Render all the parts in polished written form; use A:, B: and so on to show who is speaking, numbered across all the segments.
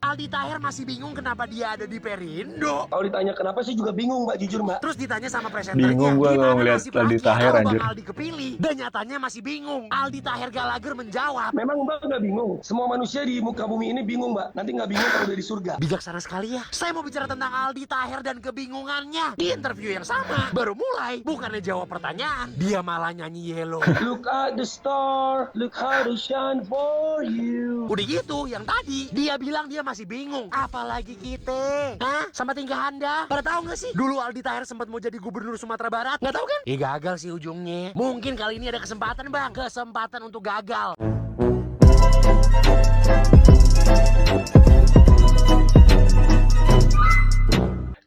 A: Aldi Taher masih bingung kenapa dia ada di Perindo.
B: Kalau ditanya kenapa sih juga bingung, Mbak, jujur, Mbak.
A: Terus ditanya sama presenternya,
C: Bingung gua kalau ngeliat Aldi Taher,
A: kalau
C: anjir.
A: Bang Aldi kepilih. Dan nyatanya masih bingung. Aldi Taher Gallagher menjawab,
B: Memang Mbak nggak bingung. Semua manusia di muka bumi ini bingung, Mbak. Nanti nggak bingung kalau udah di surga.
A: bijaksana sekali ya. Saya mau bicara tentang Aldi Taher dan kebingungannya. Di interview yang sama, baru mulai, bukannya jawab pertanyaan, dia malah nyanyi Yellow.
B: Look at the star, look how they shine for you.
A: Udah gitu, yang tadi dia bilang dia masih bingung. Apalagi kita, hah? Sama tingkah Anda. Pada tahu nggak sih? Dulu Aldi Taher sempat mau jadi gubernur Sumatera Barat. Nggak tahu kan? Gagal sih ujungnya. Mungkin kali ini ada kesempatan, Bang. Kesempatan untuk gagal.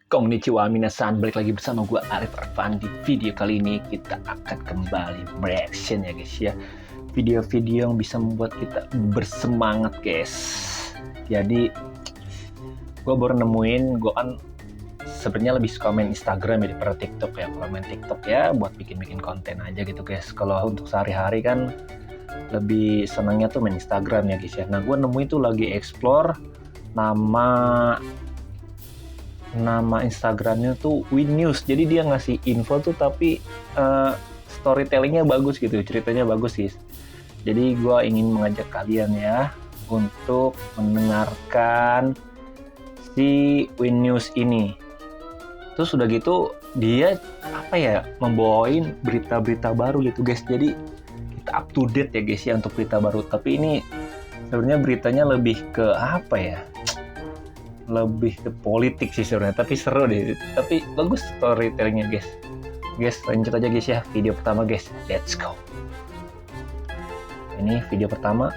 C: Konnichiwa minasan, balik lagi bersama gue Arif Arfan. Di video kali ini kita akan kembali bereaction ya guys ya. Video-video yang bisa membuat kita bersemangat guys. Jadi gue baru nemuin, gue kan sebenarnya lebih suka main Instagram ya daripada TikTok ya. Kalau main TikTok ya buat bikin-bikin konten aja gitu guys. Kalau untuk sehari-hari kan lebih senangnya tuh main Instagram ya guys ya. Nah gue nemuin tuh lagi explore nama Instagramnya tuh Win News. Jadi dia ngasih info tuh tapi storytellingnya bagus gitu, ceritanya bagus guys. Jadi gue ingin mengajak kalian ya untuk mendengarkan si Win News ini. Terus udah gitu dia apa ya, membawain berita-berita baru gitu guys. Jadi kita up to date ya guys ya untuk berita baru. Tapi ini sebenarnya beritanya lebih ke apa ya? Lebih ke politik sih sebenarnya, tapi seru deh. Tapi bagus storytellingnya guys. Guys, lanjut aja guys ya. Video pertama guys, let's go. Ini video pertama.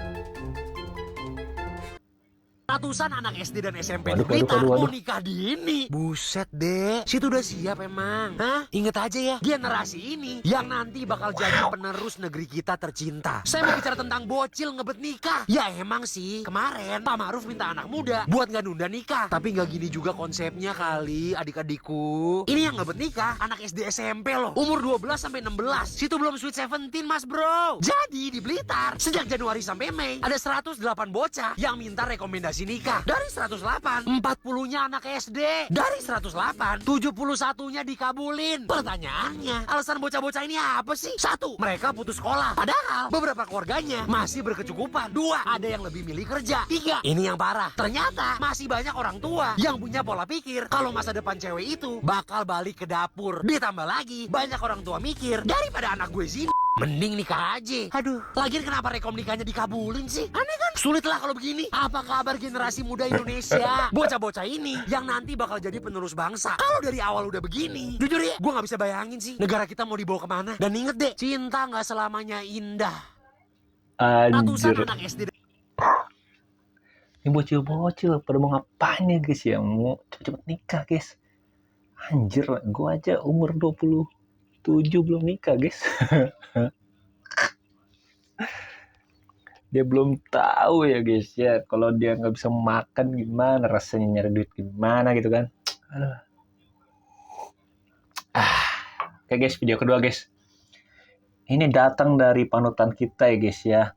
A: Ratusan anak SD dan SMP
C: Waduh,
A: di Blitar
C: waduh.
A: mau nikah dini. Buset deh, situ udah siap emang. Hah? Ingat aja ya, generasi ini yang nanti bakal jadi penerus negeri kita tercinta. Saya mau bicara tentang bocil ngebet nikah. Ya emang sih, kemarin Pak Ma'ruf minta anak muda buat nggak nunda nikah. Tapi nggak gini juga konsepnya kali adik-adikku. Ini yang ngebet nikah, anak SD SMP loh. Umur 12 sampai 16. Situ belum sweet 17 mas bro. Jadi di Blitar, sejak Januari sampai Mei, ada 108 bocah yang minta rekomendasi nikah. Dari 108, 40-nya anak SD. Dari 108, 71-nya dikabulin. Pertanyaannya, alasan bocah-bocah ini apa sih? 1, mereka putus sekolah. Padahal beberapa keluarganya masih berkecukupan. 2, ada yang lebih milih kerja. 3, ini yang parah. Ternyata masih banyak orang tua yang punya pola pikir kalau masa depan cewek itu bakal balik ke dapur. Ditambah lagi, banyak orang tua mikir, daripada anak gue zina, mending nikah aja. Aduh, lagian kenapa rekom nikahnya dikabulin sih? Aneh kan? Sulit lah kalau begini. Apa kabar generasi muda Indonesia? Bocah-bocah ini yang nanti bakal jadi penerus bangsa. Kalau dari awal udah begini, jujur ya, gue gak bisa bayangin sih negara kita mau dibawa kemana. Dan inget deh, cinta gak selamanya indah. Ratusan
C: Anjir.
A: anak SD.
C: Ini bocil-bocil pada mau ngapain ya guys ya? Mau cepet-cepet nikah guys. Anjir, gua aja umur 27 belum nikah guys. Dia belum tahu ya guys ya, kalau dia nggak bisa makan gimana rasanya, nyari duit gimana gitu kan. Aduh. Oke guys, video kedua guys. Ini datang dari panutan kita ya guys ya.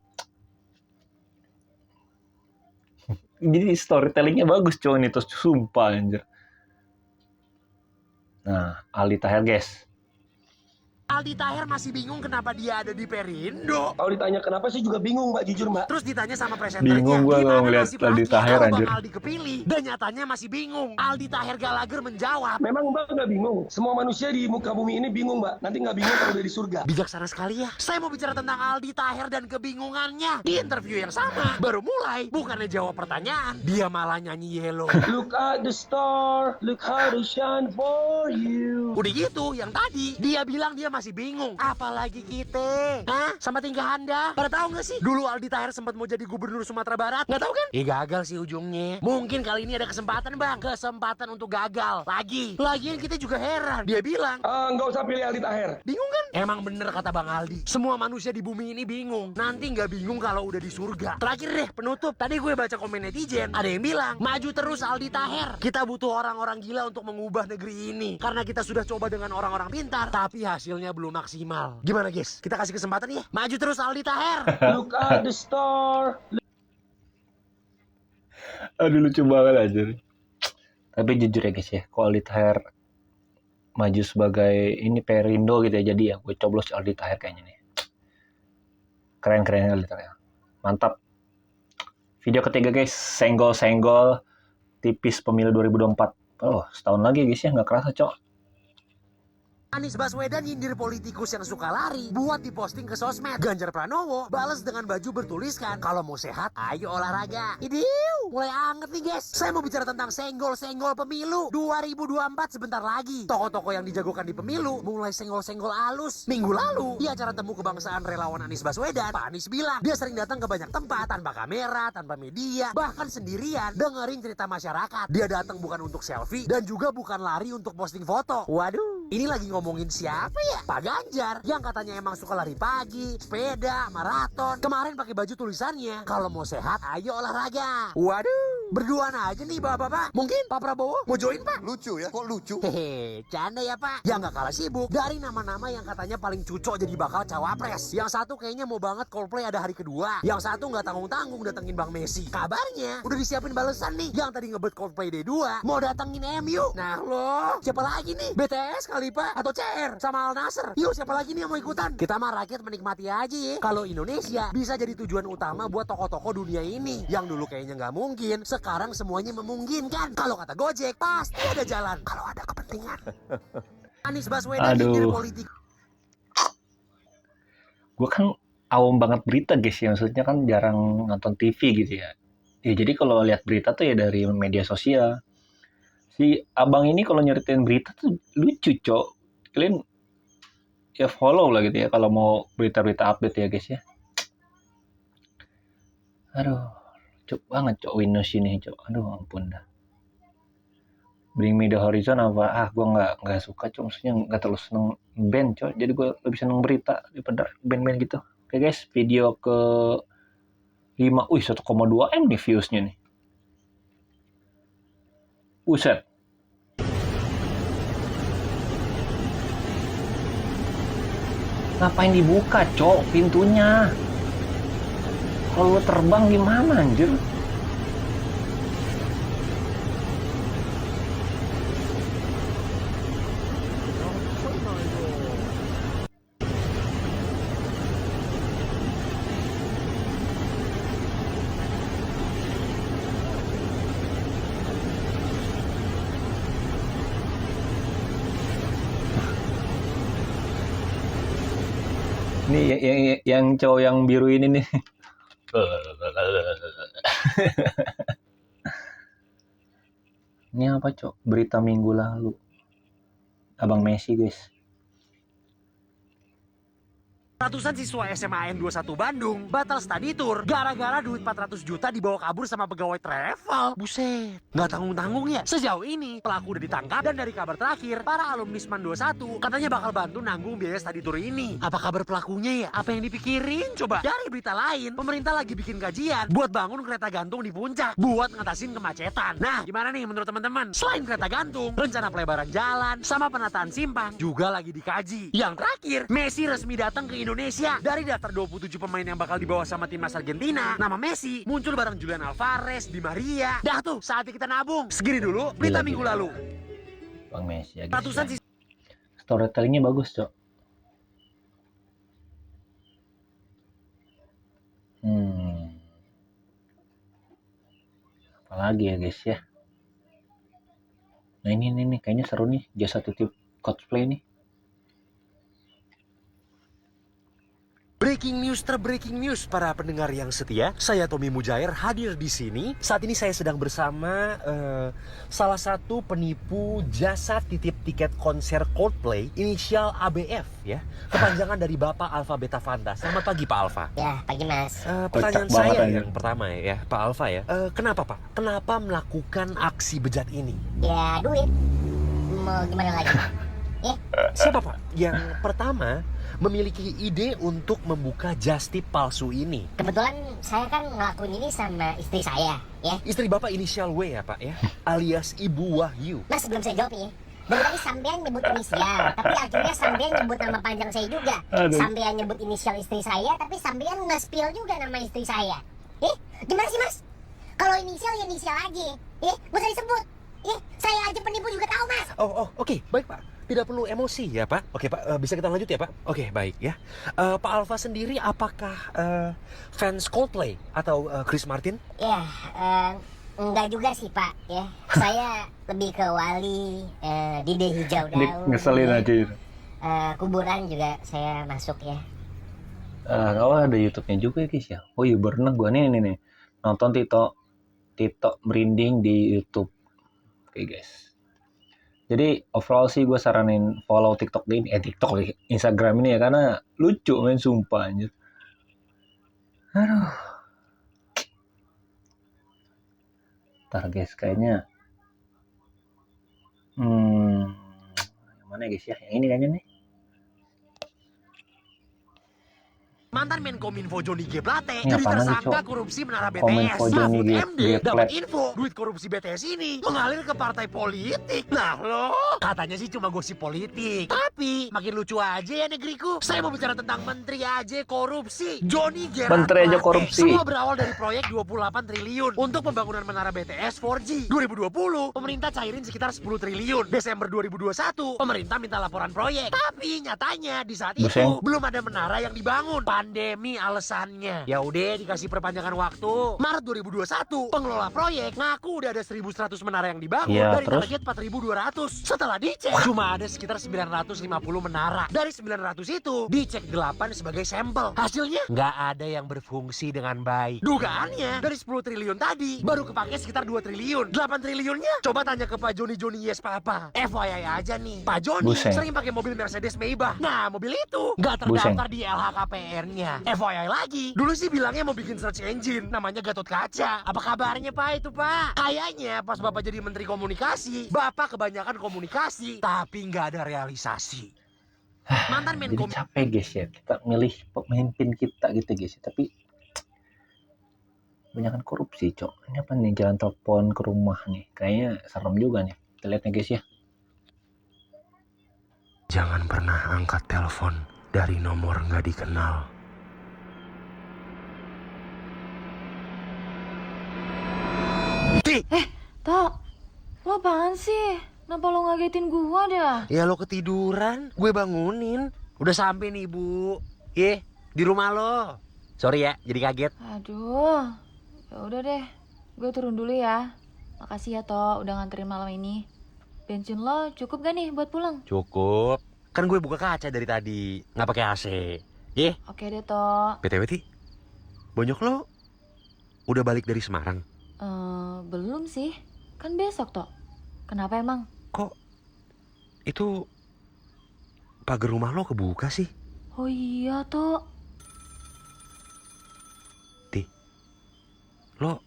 C: Jadi storytellingnya bagus cowok ini, terus sumpah anjir. Nah, Aldi Taher guys.
A: Aldi Taher masih bingung kenapa dia ada di Perindo.
B: Kalau ditanya kenapa sih juga bingung, Mbak, jujur, Mbak.
A: Terus ditanya sama presenternya,
C: Bingung gua kalau ngeliat Aldi Taher,
A: kalau
C: anjir.
A: Bang Aldi kepilih. Dan nyatanya masih bingung. Aldi Taher Gallagher menjawab,
B: Memang Mbak nggak bingung. Semua manusia di muka bumi ini bingung, Mbak. Nanti nggak bingung kalau udah di surga.
A: bijaksana sekali ya. Saya mau bicara tentang Aldi Taher dan kebingungannya. Di interview yang sama, baru mulai, bukannya jawab pertanyaan, dia malah nyanyi Yellow.
B: Look at the star, look how they shine for you.
A: Udah gitu, yang tadi dia bilang dia masih bingung. Apalagi kita, hah? Sama tingkah Anda. Pada tahu nggak sih? Dulu Aldi Taher sempat mau jadi gubernur Sumatera Barat. Nggak tahu kan? Gagal sih ujungnya. Mungkin kali ini ada kesempatan, Bang. Kesempatan untuk gagal lagi. Lagian kita juga heran. Dia bilang,
B: Nggak usah pilih Aldi Taher.
A: bingung kan? Emang bener kata Bang Aldi. Semua manusia di bumi ini bingung. Nanti nggak bingung kalau udah di surga. Terakhir deh, penutup. Tadi gue baca komen netizen. Ada yang bilang, maju terus Aldi Taher. Kita butuh orang-orang gila untuk mengubah negeri ini. Karena kita sudah coba dengan orang-orang pintar, tapi hasilnya belum maksimal. Gimana guys? Kita kasih kesempatan ya. Maju terus Aldi Taher.
B: Look at the star.
C: Aduh lucu banget aja. Tapi jujur ya guys ya, kalau Aldi Taher maju sebagai ini Perindo gitu ya, jadi ya gue coblos Aldi Taher kayaknya nih. Keren Aldi Taher. Mantap. Video ketiga guys, senggol-senggol tipis pemilu 2024. Oh, setahun lagi guys ya, nggak kerasa cok.
A: Anies Baswedan nyindir politikus yang suka lari buat diposting ke sosmed. Ganjar Pranowo balas dengan baju bertuliskan, kalau mau sehat, ayo olahraga. Idiu, mulai anget nih guys. Saya mau bicara tentang senggol-senggol pemilu 2024 sebentar lagi. Tokoh-tokoh yang dijagokan di pemilu mulai senggol-senggol alus. Minggu lalu, di acara temu kebangsaan relawan Anies Baswedan, Pak Anies bilang dia sering datang ke banyak tempat tanpa kamera, tanpa media, bahkan sendirian dengerin cerita masyarakat. Dia datang bukan untuk selfie dan juga bukan lari untuk posting foto. Waduh, ini lagi ngomongin siapa ya? Pak Ganjar yang katanya emang suka lari pagi, sepeda, maraton. Kemarin pakai baju tulisannya, kalau mau sehat ayo olahraga. Waduh, berduaan aja nih bapak-bapak. Mungkin Pak Prabowo mau join Pak?
D: Lucu ya, kok lucu?
A: Hehe, canda ya Pak. Ya nggak kalah sibuk dari nama-nama yang katanya paling cocok jadi bakal cawapres. Yang satu kayaknya mau banget Coldplay ada hari kedua. Yang satu nggak tanggung-tanggung datengin Bang Messi. Kabarnya udah disiapin balesan nih. Yang tadi ngebet Coldplay D2 mau datengin MU. Nah loh, siapa lagi nih? BTS kali Pak? Atau CR sama Al Nassr? Yuk siapa lagi nih yang mau ikutan? Kita mah rakyat menikmati aja ya. Kalau Indonesia bisa jadi tujuan utama buat tokoh-tokoh dunia ini. Yang dulu kayaknya nggak mungkin, sekarang semuanya memungkinkan. Kalau kata Gojek, pasti ada jalan. Kalau ada kepentingan. Anies Baswedan nyindir politik.
C: Gue kan awam banget berita guys ya, maksudnya kan jarang nonton TV gitu ya. Ya jadi kalau lihat berita tuh ya dari media sosial. Si abang ini kalau nyeritain berita tuh lucu cok. Kalian ya follow lah gitu ya kalau mau berita-berita update ya guys ya. Aduh, cok banget cok Windows ini cok. Aduh ampun dah. Bring Me The Horizon apa? Gue nggak suka cok. Maksudnya nggak terlalu seneng band cok. Jadi gue lebih seneng berita daripada band-band gitu. Oke guys, video ke 5. 1,2 M nih viewsnya nih. Buset. Ngapain dibuka, cok, pintunya? Kalau lu terbang gimana, anjir? Ini yang cowok yang biru ini nih. Ini apa cok? Berita minggu lalu. Abang Messi guys.
A: Ratusan siswa SMAN 21 Bandung batal study tour gara-gara duit 400 juta dibawa kabur sama pegawai travel. Buset, nggak tanggung-tanggung ya? Sejauh ini pelaku udah ditangkap dan dari kabar terakhir para alumni SMAN 21 katanya bakal bantu nanggung biaya study tour ini. Apa kabar pelakunya ya? Apa yang dipikirin? Coba dari berita lain, pemerintah lagi bikin kajian buat bangun kereta gantung di puncak buat ngatasin kemacetan. Nah, gimana nih menurut teman-teman? Selain kereta gantung, rencana pelebaran jalan sama penataan simpang juga lagi dikaji. Yang terakhir, Messi resmi datang ke Indonesia. Dari daftar 27 pemain yang bakal dibawa sama timnas Argentina, nama Messi muncul bareng Julian Alvarez, Di Maria. Dah tuh, saatnya kita nabung. Segini dulu berita minggu lalu.
C: Bang Messi ya guys.
A: Ratusan
C: Ya. Storytellingnya bagus cok. Apalagi ya guys ya. Nah ini kayaknya seru nih, jasa titip cosplay nih.
A: Breaking news terbreaking news para pendengar yang setia. Saya Tommy Mujair hadir di sini. Saat ini saya sedang bersama salah satu penipu jasa titip tiket konser Coldplay inisial ABF ya. Kepanjangan dari Bapak Alfa Beta Fanta. Selamat pagi Pak Alfa.
E: Ya, pagi Mas.
A: Pertanyaan
C: Kocak
A: saya
C: banget,
A: yang pertama ya Pak Alfa ya. Kenapa Pak? Kenapa melakukan aksi bejat ini?
E: Ya, duit. Mau gimana lagi? Ya,
A: Siapa Pak yang pertama memiliki ide untuk membuka just tip palsu ini?
E: kebetulan saya kan ngelakuin ini sama istri saya, ya.
A: Istri Bapak inisial W ya Pak ya, alias Ibu Wahyu.
E: Mas, sebelum saya jawab nih, dari tadi sampean nyebut inisial, tapi akhirnya sampean nyebut nama panjang saya juga.
C: Aduh.
E: Sampean nyebut inisial istri saya, tapi sampean nge-spill juga nama istri saya. Gimana sih Mas? Kalau inisial ya inisial aja. Nggak usah disebut. Saya aja penipu juga tahu, Mas.
A: Oke, baik Pak. Tidak perlu emosi ya Pak. Oke Pak, bisa kita lanjut ya Pak? Oke, baik ya. Pak Alfa sendiri apakah fans Coldplay atau Chris Martin?
E: Ya, enggak juga sih, Pak. Ya, saya lebih ke Wali, Dide Hijau
C: Ini
E: Daun.
C: ngeselin aja itu.
E: Kuburan juga saya masuk ya.
C: Kalau ada YouTube-nya juga ya guys ya. Oh iya berenang gue nih nonton Tito merinding di YouTube. Oke guys. Jadi overall sih gue saranin follow TikTok ini, Instagram ini ya karena lucu men sumpah anjir. Aduh. Ntar guys kayaknya yang mana ya guys ya? Yang ini kayaknya nih.
A: Mantan Menkominfo Johnny G. Plate
C: Ini
A: jadi
C: apaan lagi,
A: tersangka
C: Cok?
A: korupsi menara
C: Kominfo
A: BTS.
C: Johnny
A: Mahfud
C: G.
A: MD dapat info duit korupsi BTS ini mengalir ke partai politik. Nah lo, katanya sih cuma gosip politik. Tapi makin lucu aja ya negeriku. Saya mau bicara tentang menteri aja korupsi. Johnny G.
C: Menteri aja
A: Plate.
C: korupsi.
A: Semua berawal dari proyek 28 triliun untuk pembangunan menara BTS 4G. 2020, pemerintah cairin sekitar 10 triliun. Desember 2021, pemerintah minta laporan proyek. Tapi nyatanya di saat itu
C: Buseng.
A: belum ada menara yang dibangun. Pandemi alasannya. Ya udah dikasih perpanjangan waktu. Maret 2021, pengelola proyek ngaku udah ada 1.100 menara yang dibangun
C: Ya,
A: dari
C: terus?
A: target 4.200. Setelah dicek, cuma ada sekitar 950 menara. Dari 900 itu, dicek 8 sebagai sampel. Hasilnya nggak ada yang berfungsi dengan baik. Dugaannya, dari 10 triliun tadi, baru kepake sekitar 2 triliun. 8 triliunnya, coba tanya ke Pak Joni Yes Papa. FYI aja nih, Pak Joni
C: Buseng.
A: sering pakai mobil Mercedes Maybach. Nah, mobil itu nggak terdaftar di LHKPN-nya. FYI lagi, dulu sih bilangnya mau bikin search engine, namanya Gatot Kaca. Apa kabarnya Pak itu Pak? Kayaknya pas Bapak jadi Menteri Komunikasi, Bapak kebanyakan komunikasi, tapi nggak ada realisasi. Mantan
C: Jadi
A: Menkom
C: capek guys ya kita milih pemimpin kita gitu guys ya. Tapi kebanyakan korupsi cok. Ini apa nih jalan telepon ke rumah nih? Kayaknya serem juga nih. Kita lihat nih guys ya.
A: Jangan pernah angkat telepon dari nomor nggak dikenal.
D: Tok, lo apaan sih? Kenapa lo ngagetin gua dah?
A: Ya lo ketiduran, gue bangunin. Udah sampai nih Bu. Di rumah lo. Sorry ya, jadi kaget.
D: Aduh, ya udah deh, gue turun dulu ya. Makasih ya Tok, udah nganterin malam ini. Bensin lo cukup gak nih buat pulang?
A: Cukup. Kan gue buka kaca dari tadi, nggak pakai AC.
D: Oke deh Tok.
A: BTW Ti, bonyok lo udah balik dari Semarang.
D: Belum sih, kan besok Tok. Kenapa emang?
A: Kok itu pagar rumah lo kebuka sih?
D: Oh iya Tok.
A: Ti, lo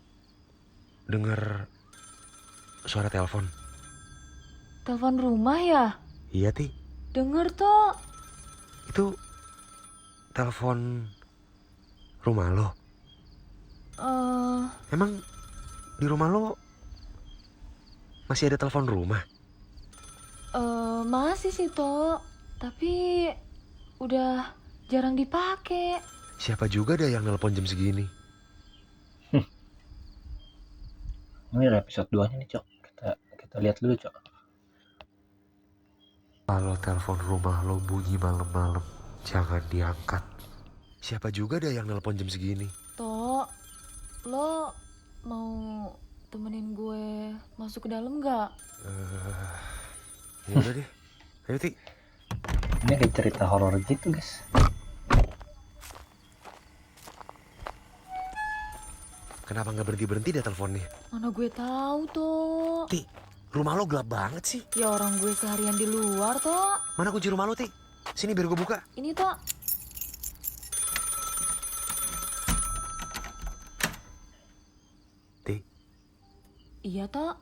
A: denger suara telepon?
D: Telepon rumah ya?
A: Iya Ti,
D: Denger Tok.
A: itu telepon rumah lo. Emang di rumah lo masih ada telepon rumah?
D: Masih sih Tok. Tapi udah jarang dipakai.
A: Siapa juga dah yang nelpon jam segini?
C: Ini ada episode 2 nya nih cok. Kita lihat dulu cok.
A: Kalau telepon rumah lo bunyi malam-malam, jangan diangkat. Siapa juga dah yang nelpon jam segini?
D: Tok, lo mau temenin gue masuk ke dalam nggak?
A: Ya udah deh. Ayo Ti.
C: Ini kayak cerita horor gitu guys.
A: Kenapa nggak berhenti dah teleponnya?
D: Mana gue tahu Tok.
A: Ti, rumah lo gelap banget sih.
D: Ya orang gue seharian di luar Tok.
A: Mana kunci rumah lo Ti? Sini biar gue buka.
D: Ini Tok.
A: Ti,
D: Iya Tok.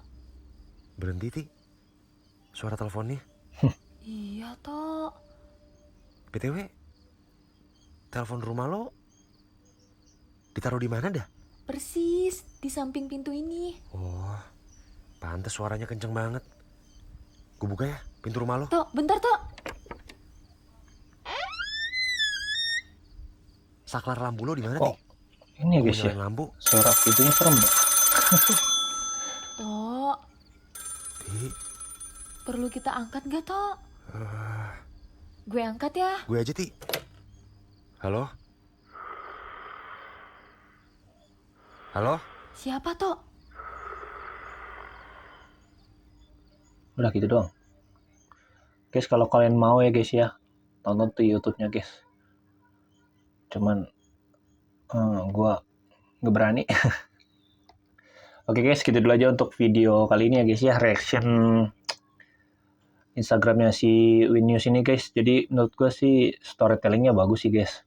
A: berhenti Ti. Suara teleponnya.
D: Iya Tok.
A: BTW, telepon rumah lo ditaruh di mana dah?
D: Persis di samping pintu ini.
A: Oh, pantes suaranya kenceng banget. Gue buka ya pintu rumah lo.
D: Tok, bentar Tok.
A: Saklar lampu lo di mana
C: Oh,
A: Ti?
C: ini ya
A: Gue
C: guys ya.
A: nyalain lampu.
C: Suara pintunya serem. Mbak.
D: Tok,
A: Ti,
D: perlu kita angkat gak, Tok? Gue angkat ya.
A: gue aja, Ti. Halo? Halo?
D: Siapa, Tok?
C: Udah gitu doang. Guys, kalau kalian mau ya guys ya, tonton tuh YouTube-nya guys. Cuman gua nggak berani. Oke guys, gitu dulu aja untuk video kali ini ya guys ya, reaction Instagramnya si Win News ini guys. Jadi menurut gue sih storytellingnya bagus sih guys.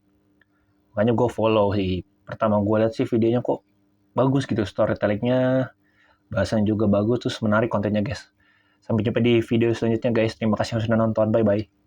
C: Makanya gue follow sih. Pertama gue lihat sih videonya kok bagus gitu storytellingnya, bahasanya juga bagus, terus menarik kontennya guys. Sampai jumpa di video selanjutnya guys. Terima kasih sudah nonton. Bye bye.